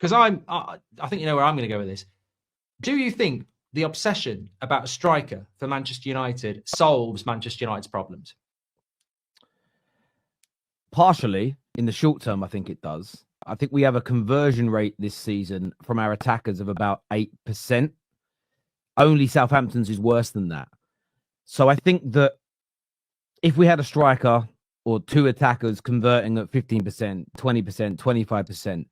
because I think you know where I'm going to go with this. Do you think the obsession about a striker for Manchester United solves Manchester United's problems? Partially, in the short term, I think it does. I think we have a conversion rate this season from our attackers of about 8%. Only Southampton's is worse than that. So I think that if we had a striker or two attackers converting at 15%, 20%, 25%,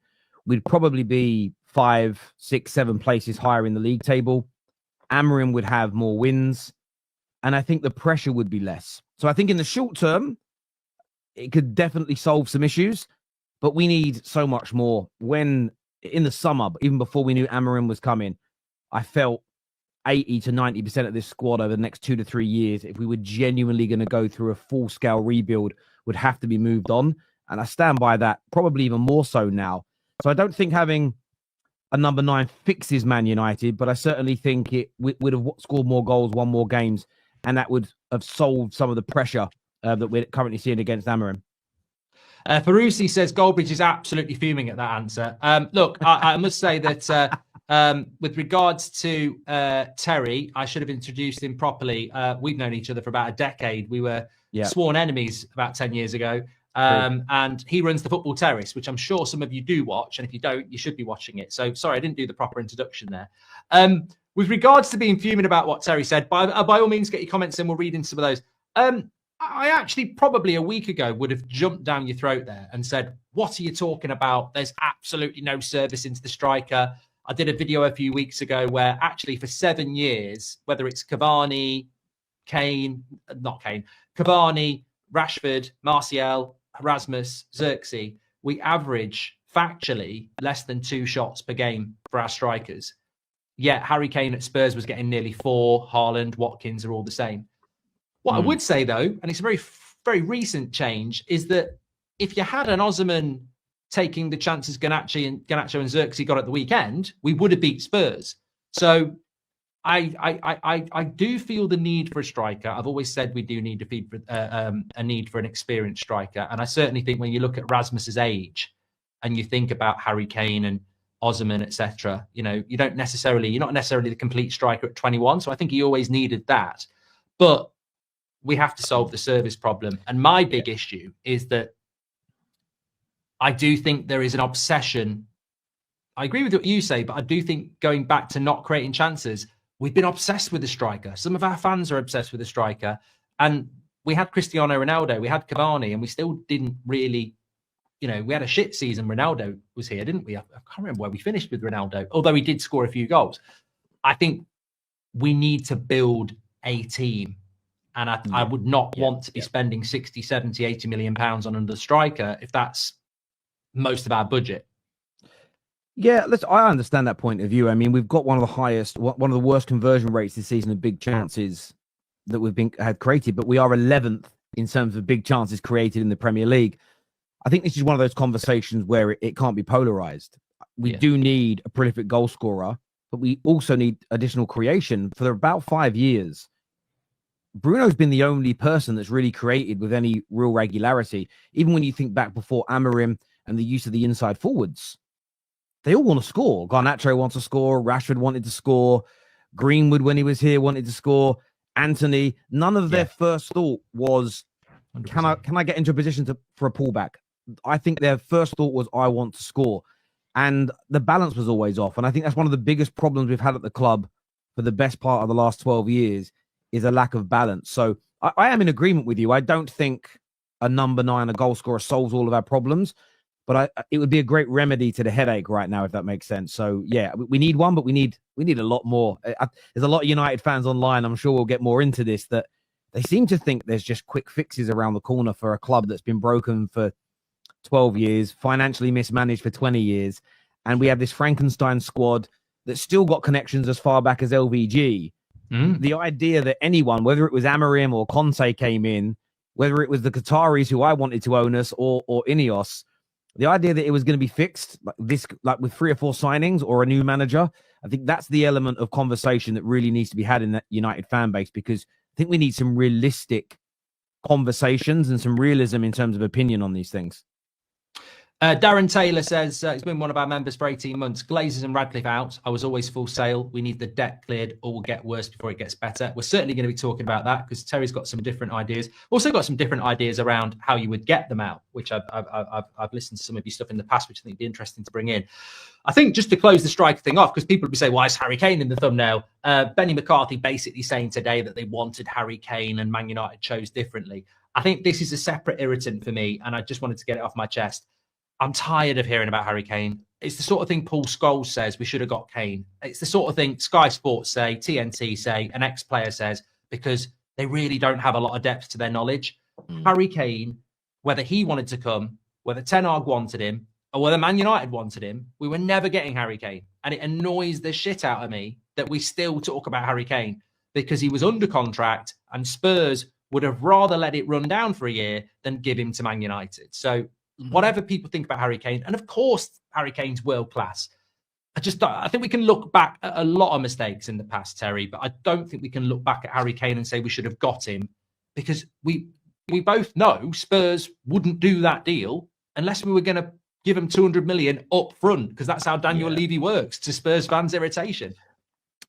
we'd probably be 5, 6, 7 places higher in the league table. Amorim would have more wins, and I think the pressure would be less. So I think in the short term, it could definitely solve some issues, but we need so much more. When in the summer, even before we knew Amorim was coming, I felt 80 to 90% of this squad over the next 2 to 3 years, if we were genuinely going to go through a full-scale rebuild, would have to be moved on. And I stand by that, probably even more so now. So I don't think having a number 9 fixes Man United, but I certainly think it would have scored more goals, won more games, and that would have solved some of the pressure that we're currently seeing against Amorim. Farousi says Goldbridge is absolutely fuming at that answer. Look, I must say that with regards to Terry, I should have introduced him properly. We've known each other for about a decade. We were sworn enemies about 10 years ago. And he runs the Football Terrace, which I'm sure some of you do watch. And if you don't, you should be watching it. So sorry, I didn't do the proper introduction there. With regards to being fuming about what Terry said, by all means, get your comments in. We'll read into some of those. I actually probably a week ago would have jumped down your throat there and said, what are you talking about? There's absolutely no service into the striker. I did a video a few weeks ago where actually for 7 years, whether it's Cavani, Rashford, Martial, Erasmus, Xerxes, we average factually less than 2 shots per game for our strikers. Yet Harry Kane at Spurs was getting nearly 4. Haaland, Watkins are all the same. What I would say, though, and it's a very, very recent change, is that if you had an Osimhen taking the chances Garnacho and Xerxes got at the weekend, we would have beat Spurs. So I do feel the need for a striker. I've always said we do need a need for an experienced striker. And I certainly think when you look at Rasmus's age and you think about Harry Kane and Osimhen, etc., you're not necessarily the complete striker at 21. So I think he always needed that. But we have to solve the service problem. And my big issue is that I do think there is an obsession. I agree with what you say, but I do think going back to not creating chances, we've been obsessed with the striker. Some of our fans are obsessed with the striker. And we had Cristiano Ronaldo, we had Cavani, and we still didn't really, we had a shit season. Ronaldo was here, didn't we? I can't remember where we finished with Ronaldo, although he did score a few goals. I think we need to build a team. And I would not want to be spending 60, 70, 80 million pounds on another striker if that's most of our budget. Yeah, I understand that point of view. I mean, we've got one of the worst conversion rates this season of big chances that we've had created, but we are 11th in terms of big chances created in the Premier League. I think this is one of those conversations where it can't be polarized. We do need a prolific goal scorer, but we also need additional creation. For about 5 years, Bruno's been the only person that's really created with any real regularity. Even when you think back before Amorim and the use of the inside forwards, they all want to score. Garnacho wants to score. Rashford wanted to score. Greenwood, when he was here, wanted to score. Anthony, none of their first thought was, can I get into a position for a pullback? I think their first thought was, I want to score. And the balance was always off. And I think that's one of the biggest problems we've had at the club for the best part of the last 12 years is a lack of balance. So I am in agreement with you. I don't think a number 9, a goal scorer, solves all of our problems, but it would be a great remedy to the headache right now, if that makes sense. So yeah, we need one, but we need a lot more. There's a lot of United fans online, I'm sure we'll get more into this, that they seem to think there's just quick fixes around the corner for a club that's been broken for 12 years, financially mismanaged for 20 years. And we have this Frankenstein squad that's still got connections as far back as LVG. The idea that anyone, whether it was Amorim or Conte came in, whether it was the Qataris who I wanted to own us or INEOS, the idea that it was going to be fixed like with 3 or 4 signings or a new manager, I think that's the element of conversation that really needs to be had in that United fan base, because I think we need some realistic conversations and some realism in terms of opinion on these things. Darren Taylor says, it's been one of our members for 18 months. Glazers and Radcliffe out. I was always full sale. We need the debt cleared or will get worse before it gets better. We're certainly going to be talking about that because Terry's got some different ideas. Also got some different ideas around how you would get them out, which I've listened to some of your stuff in the past, which I think would be interesting to bring in. I think just to close the striker thing off, because people would be saying, why is Harry Kane in the thumbnail? Benny McCarthy basically saying today that they wanted Harry Kane and Man United chose differently. I think this is a separate irritant for me, and I just wanted to get it off my chest. I'm tired of hearing about Harry Kane. It's the sort of thing Paul Scholes says we should have got Kane. It's the sort of thing Sky Sports say, TNT say, an ex-player says, because they really don't have a lot of depth to their knowledge. Harry Kane, whether he wanted to come, whether Ten Hag wanted him, or whether Man United wanted him, we were never getting Harry Kane. And it annoys the shit out of me that we still talk about Harry Kane because he was under contract and Spurs would have rather let it run down for a year than give him to Man United. So whatever people think about Harry Kane, and of course, Harry Kane's world class. I think we can look back at a lot of mistakes in the past, Terry, but I don't think we can look back at Harry Kane and say we should have got him because we both know Spurs wouldn't do that deal unless we were going to give him 200 million up front, because that's how Daniel Levy works, to Spurs fans' irritation.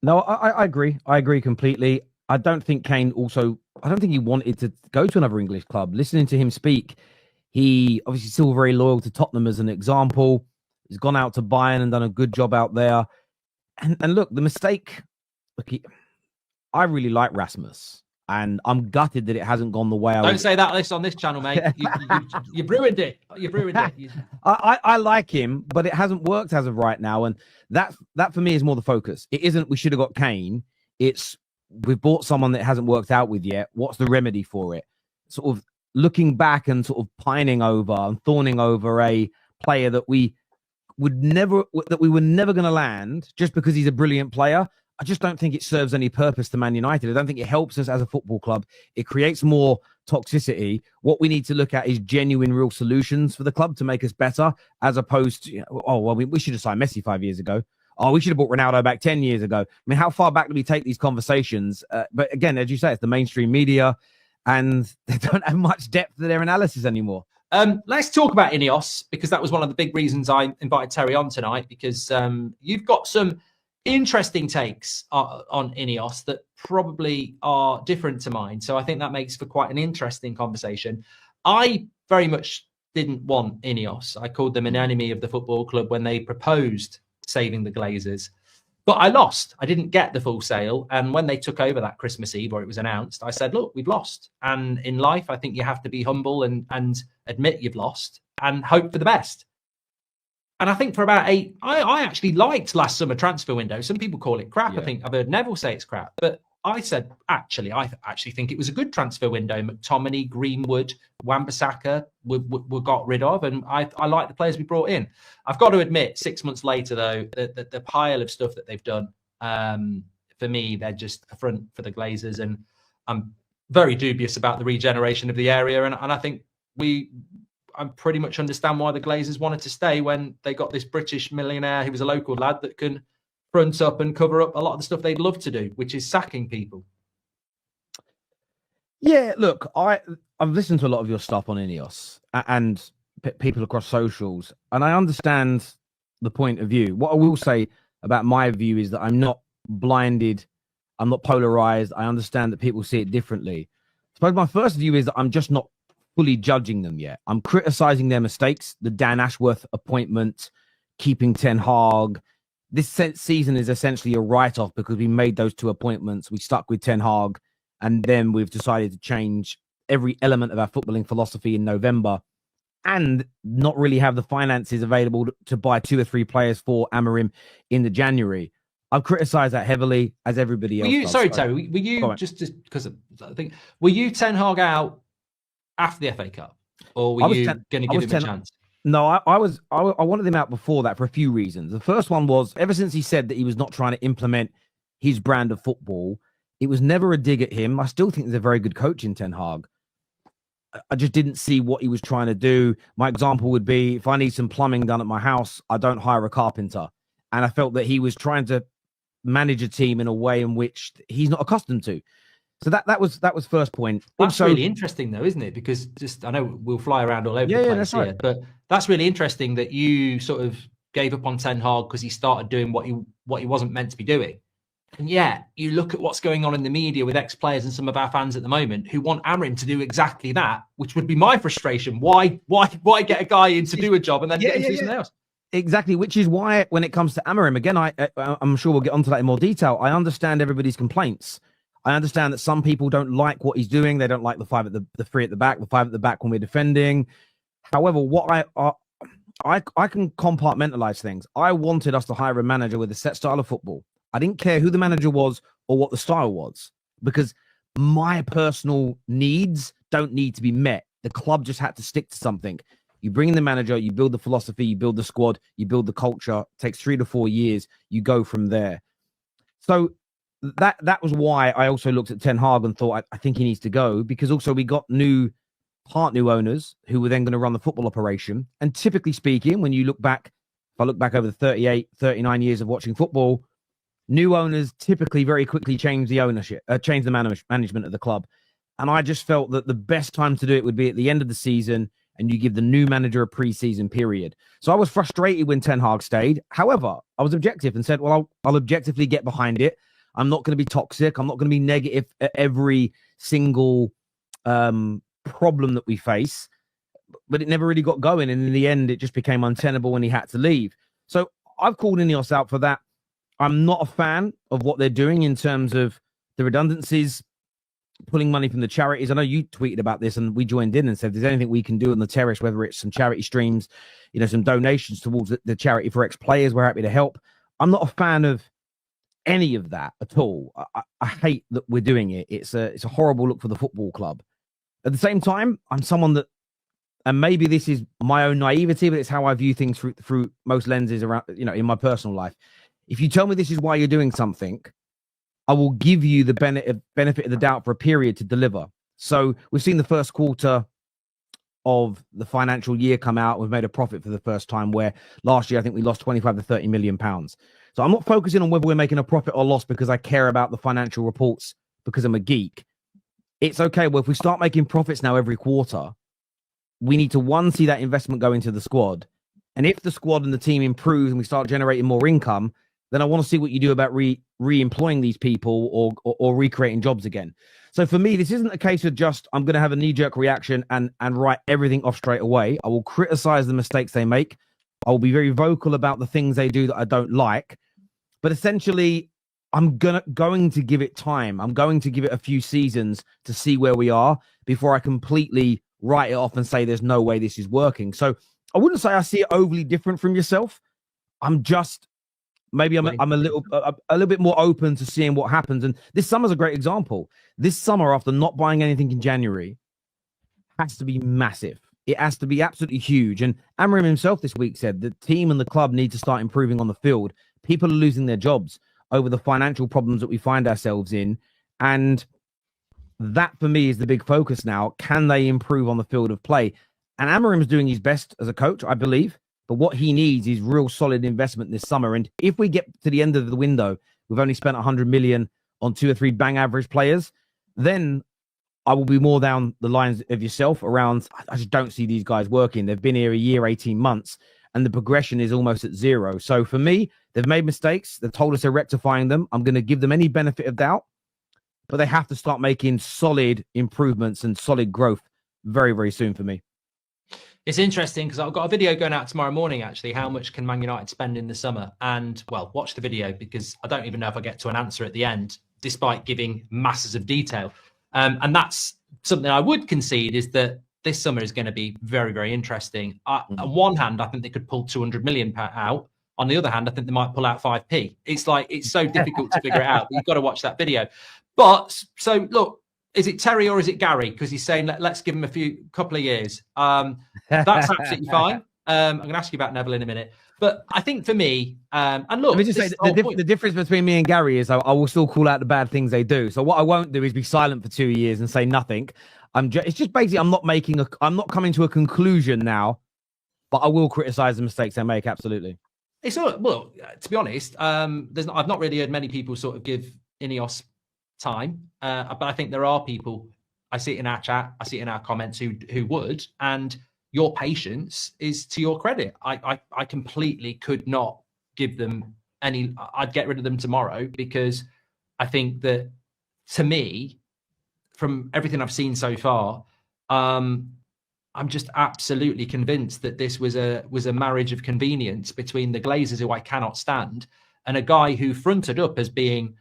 No, I agree. I agree completely. I don't think Kane I don't think he wanted to go to another English club. Listening to him speak, he obviously still very loyal to Tottenham as an example. He's gone out to Bayern and done a good job out there. And look, the mistake, I really like Rasmus. And I'm gutted that it hasn't gone the way I Don't say that on this channel, mate. You ruined it. You ruined it. I like him, but it hasn't worked as of right now. And that for me is more the focus. It isn't we should have got Kane. It's we've bought someone that hasn't worked out with yet. What's the remedy for it? Sort of looking back and sort of pining over and thorning over a player that we were never going to land just because he's a brilliant player. I just don't think it serves any purpose to Man United. I don't think it helps us as a football club. It creates more toxicity. What we need to look at is genuine, real solutions for the club to make us better, as opposed to, we should have signed Messi 5 years ago. Oh, we should have brought Ronaldo back 10 years ago. I mean, how far back do we take these conversations? But again, as you say, it's the mainstream media, and they don't have much depth to their analysis anymore. Let's talk about INEOS, because that was one of the big reasons I invited Terry on tonight, because you've got some interesting takes on INEOS that probably are different to mine. So I think that makes for quite an interesting conversation. I very much didn't want INEOS. I called them an enemy of the football club when they proposed saving the Glazers. But I lost. I didn't get the full sale. And when they took over that Christmas Eve, or it was announced, I said, look, we've lost. And in life, I think you have to be humble and admit you've lost and hope for the best. And I think for about I actually liked last summer transfer window. Some people call it crap. Yeah. I think I've heard Neville say it's crap. But I said, I actually think it was a good transfer window. McTominay, Greenwood, Wan-Bissaka were got rid of. And I like the players we brought in. I've got to admit, 6 months later, though, the pile of stuff that they've done, for me, they're just a front for the Glazers. And I'm very dubious about the regeneration of the area. And I think I pretty much understand why the Glazers wanted to stay when they got this British millionaire who was a local lad that can front up and cover up a lot of the stuff they'd love to do, which is sacking people. Yeah, look, I've listened to a lot of your stuff on INEOS and people across socials, and I understand the point of view. What I will say about my view is that I'm not blinded, I'm not polarized. I understand that people see it differently. I suppose my first view is that I'm just not fully judging them yet. I'm criticizing their mistakes, the Dan Ashworth appointment, keeping Ten Hag. This season is essentially a write-off because we made those two appointments. We stuck with Ten Hag, and then we've decided to change every element of our footballing philosophy in November and not really have the finances available to buy 2 or 3 players for Amorim in the January. I've criticized that heavily, as everybody else does. Terry, were you just because I think, were you Ten Hag out after the FA Cup, or were you going to give him a chance? No, I wanted him out before that for a few reasons. The first one was, ever since he said that he was not trying to implement his brand of football, it was never a dig at him. I still think he's a very good coach in Ten Hag. I just didn't see what he was trying to do. My example would be, if I need some plumbing done at my house, I don't hire a carpenter. And I felt that he was trying to manage a team in a way in which he's not accustomed to. So that was first point. That's Also, really interesting, though, isn't it? Because just I know we'll fly around all over the place that's here, right. but that's really interesting that you sort of gave up on Ten Hag because he started doing what he wasn't meant to be doing. And yet, you look at what's going on in the media with ex-players and some of our fans at the moment who want Amorim to do exactly that, which would be my frustration. Why get a guy in to do a job and then get him to do something else? Exactly, which is why when it comes to Amorim, again, I'm sure we'll get onto that in more detail. I understand everybody's complaints. I understand that some people don't like what he's doing. They don't like the three at the back, the five at the back when we're defending. However, what I can compartmentalize things. I wanted us to hire a manager with a set style of football. I didn't care who the manager was or what the style was, because my personal needs don't need to be met. The club just had to stick to something. You bring in the manager, you build the philosophy, you build the squad, you build the culture. It takes 3 to 4 years. You go from there. So that was why I also looked at Ten Hag and thought, I think he needs to go, because also we got new owners who were then going to run the football operation. And typically speaking, when you look back, if I look back over the 38, 39 years of watching football, new owners typically very quickly change the ownership, change the management of the club. And I just felt that the best time to do it would be at the end of the season, and you give the new manager a pre-season period. So I was frustrated when Ten Hag stayed. However, I was objective and said, well, I'll objectively get behind it. I'm not going to be toxic. I'm not going to be negative at every single problem that we face. But it never really got going. And in the end, it just became untenable when he had to leave. So I've called INEOS out for that. I'm not a fan of what they're doing in terms of the redundancies, pulling money from the charities. I know you tweeted about this and we joined in and said, if there's anything we can do on the terrace, whether it's some charity streams, some donations towards the charity for ex-players, we're happy to help. I'm not a fan of any of that at all. I hate that we're doing it. It's a horrible look for the football club. At the same time, I'm someone that, and maybe this is my own naivety, but it's how I view things through most lenses around, in my personal life. If you tell me this is why you're doing something, I will give you the benefit of the doubt for a period to deliver. So we've seen the first quarter of the financial year come out. We've made a profit for the first time, where last year I think we lost 25 to 30 million pounds. So I'm not focusing on whether we're making a profit or loss because I care about the financial reports because I'm a geek. It's okay. Well, if we start making profits now every quarter, we need to see that investment go into the squad. And if the squad and the team improves and we start generating more income, then I want to see what you do about re-employing these people or recreating jobs again. So for me, this isn't a case of just, I'm going to have a knee-jerk reaction and write everything off straight away. I will criticize the mistakes they make. I will be very vocal about the things they do that I don't like. But essentially, I'm going to give it time. I'm going to give it a few seasons to see where we are before I completely write it off and say there's no way this is working. So I wouldn't say I see it overly different from yourself. I'm just, maybe I'm a little bit more open to seeing what happens. And this summer's a great example. This summer, after not buying anything in January, has to be massive. It has to be absolutely huge. And Amorim himself this week said the team and the club need to start improving on the field. People are losing their jobs over the financial problems that we find ourselves in. And that, for me, is the big focus now. Can they improve on the field of play? And Amorim's doing his best as a coach, I believe. But what he needs is real solid investment this summer. And if we get to the end of the window, we've only spent 100 million on 2 or 3 bang average players, then I will be more down the lines of yourself around, I just don't see these guys working. They've been here a year, 18 months, and the progression is almost at zero. So for me, they've made mistakes. They've told us they're rectifying them. I'm going to give them any benefit of doubt, but they have to start making solid improvements and solid growth very, very soon for me. It's interesting because I've got a video going out tomorrow morning, actually. How much can Man United spend in the summer? And, well, watch the video because I don't even know if I get to an answer at the end, despite giving masses of detail. And that's something I would concede, is that this summer is going to be very, very interesting. On one hand, I think they could pull 200 million out. On the other hand, I think they might pull out 5p. It's like, it's so difficult to figure it out. But you've got to watch that video. But so look, is it Terry or is it Gary? Because he's saying, let's give him a couple of years. That's absolutely fine. I'm going to ask you about Neville in a minute. But I think for me, and look, let me just say the difference between me and Gary is I will still call out the bad things they do. So what I won't do is be silent for 2 years and say nothing. It's just basically I'm not coming to a conclusion now, but I will criticize the mistakes they make. Absolutely. It's all, well, to be honest, I've not really heard many people sort of give INEOS time. But I think there are people, I see it in our chat, I see it in our comments who would, and your patience is to your credit. I completely could not give them any, I'd get rid of them tomorrow, because I think that, to me, from everything I've seen so far, I'm just absolutely convinced that this was a marriage of convenience between the Glazers, who I cannot stand, and a guy who fronted up as being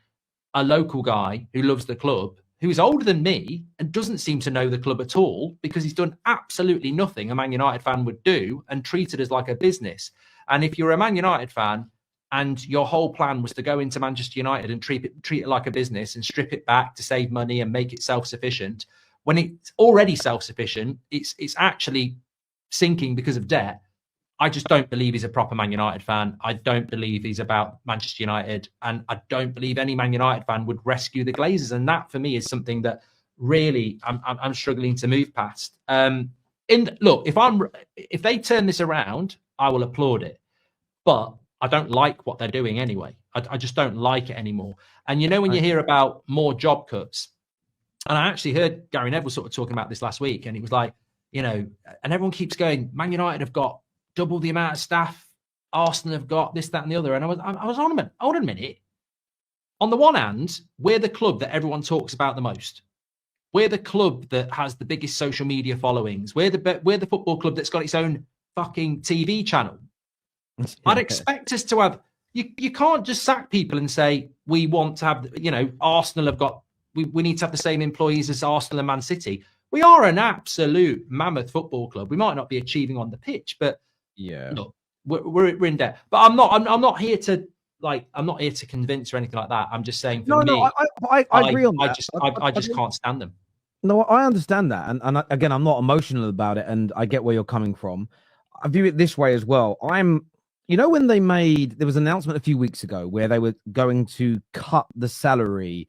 a local guy who loves the club, who is older than me and doesn't seem to know the club at all, because he's done absolutely nothing a Man United fan would do, and treated us like a business. And if you're a Man United fan and your whole plan was to go into Manchester United and treat it like a business and strip it back to save money and make it self-sufficient, when it's already self-sufficient, it's actually sinking because of debt. I just don't believe he's a proper Man United fan. I don't believe he's about Manchester United. And I don't believe any Man United fan would rescue the Glazers. And that, for me, is something that really I'm struggling to move past. Look, if they turn this around, I will applaud it. But I don't like what they're doing anyway. I just don't like it anymore. And when you hear about more job cuts, and I actually heard Gary Neville sort of talking about this last week, and he was like, and everyone keeps going, Man United have got double the amount of staff, Arsenal have got this, that, and the other. And I was on a minute. Hold on a minute. On the one hand, we're the club that everyone talks about the most. We're the club that has the biggest social media followings. We're the football club that's got its own fucking TV channel. I'd expect us to have. You can't just sack people and say we want to have. Arsenal have got. We need to have the same employees as Arsenal and Man City. We are an absolute mammoth football club. We might not be achieving on the pitch, but look, we're in debt. But I'm not here to I'm not here to convince or anything like that. I'm just saying, for me, I agree on that. I just can't stand them. No, I understand that, and again, I'm not emotional about it, and I get where you're coming from. I view it this way as well. when there was an announcement a few weeks ago where they were going to cut the salary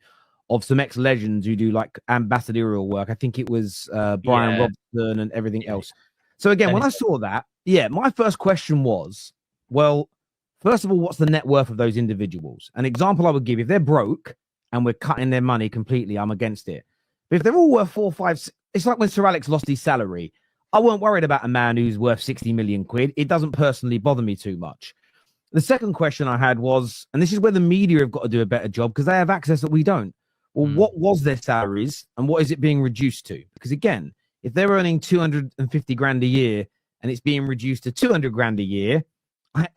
of some ex-legends who do ambassadorial work. I think it was Brian Robson and everything else. So again, when I saw that, my first question was, well, first of all, what's the net worth of those individuals? An example I would give, if they're broke and we're cutting their money completely, I'm against it. But if they're all worth 4, 5, it's like when Sir Alex lost his salary. I weren't worried about a man who's worth 60 million quid. It doesn't personally bother me too much. The second question I had was, and this is where the media have got to do a better job, because they have access that we don't. Well, what was their salaries and what is it being reduced to? Because again, if they're earning 250 grand a year and it's being reduced to 200 grand a year,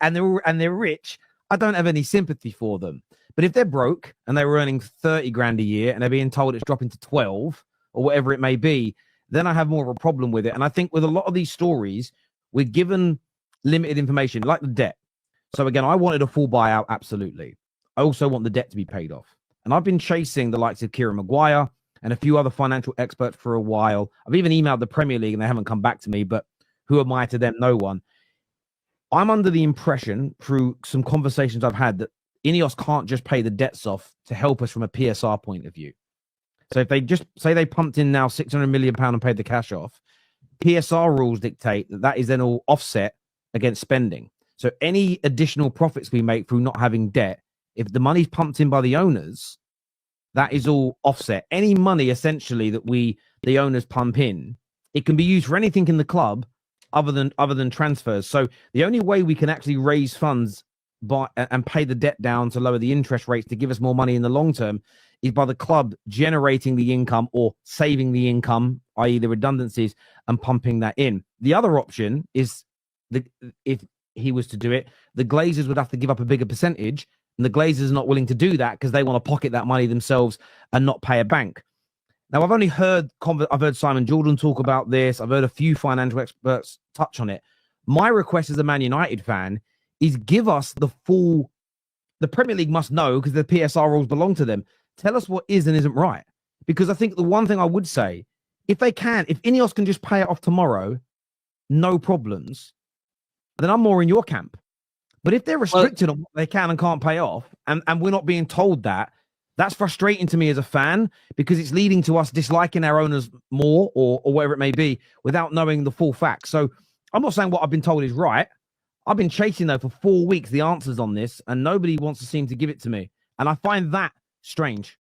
and they're rich, I don't have any sympathy for them. But if they're broke and they were earning 30 grand a year and they're being told it's dropping to 12 or whatever it may be, then I have more of a problem with it. And I think with a lot of these stories, we're given limited information, like the debt. So again, I wanted a full buyout, absolutely. I also want the debt to be paid off. And I've been chasing the likes of Kieran Maguire and a few other financial experts for a while. I've even emailed the Premier League and they haven't come back to me, but who am I to them? No one. I'm under the impression through some conversations I've had that INEOS can't just pay the debts off to help us from a PSR point of view. So if they just say they pumped in now £600 million and paid the cash off, PSR rules dictate that is then all offset against spending. So any additional profits we make through not having debt, if the money's pumped in by the owners, that is all offset. Any money essentially that the owners pump in, it can be used for anything in the club other than transfers. So the only way we can actually raise funds and pay the debt down to lower the interest rates to give us more money in the long term is by the club generating the income or saving the income, i.e. the redundancies, and pumping that in. The other option is if he was to do it, the Glazers would have to give up a bigger percentage, and the Glazers are not willing to do that because they want to pocket that money themselves and not pay a bank. Now, I've heard Simon Jordan talk about this. I've heard a few financial experts touch on it. My request as a Man United fan is give us the Premier League must know, because the PSR rules belong to them. Tell us what is and isn't right. Because I think the one thing I would say, if INEOS can just pay it off tomorrow, no problems, then I'm more in your camp. But if they're restricted on what they can and can't pay off, and we're not being told that, that's frustrating to me as a fan, because it's leading to us disliking our owners more or whatever it may be without knowing the full facts. So I'm not saying what I've been told is right. I've been chasing, though, for 4 weeks the answers on this, and nobody wants to seem to give it to me. And I find that strange.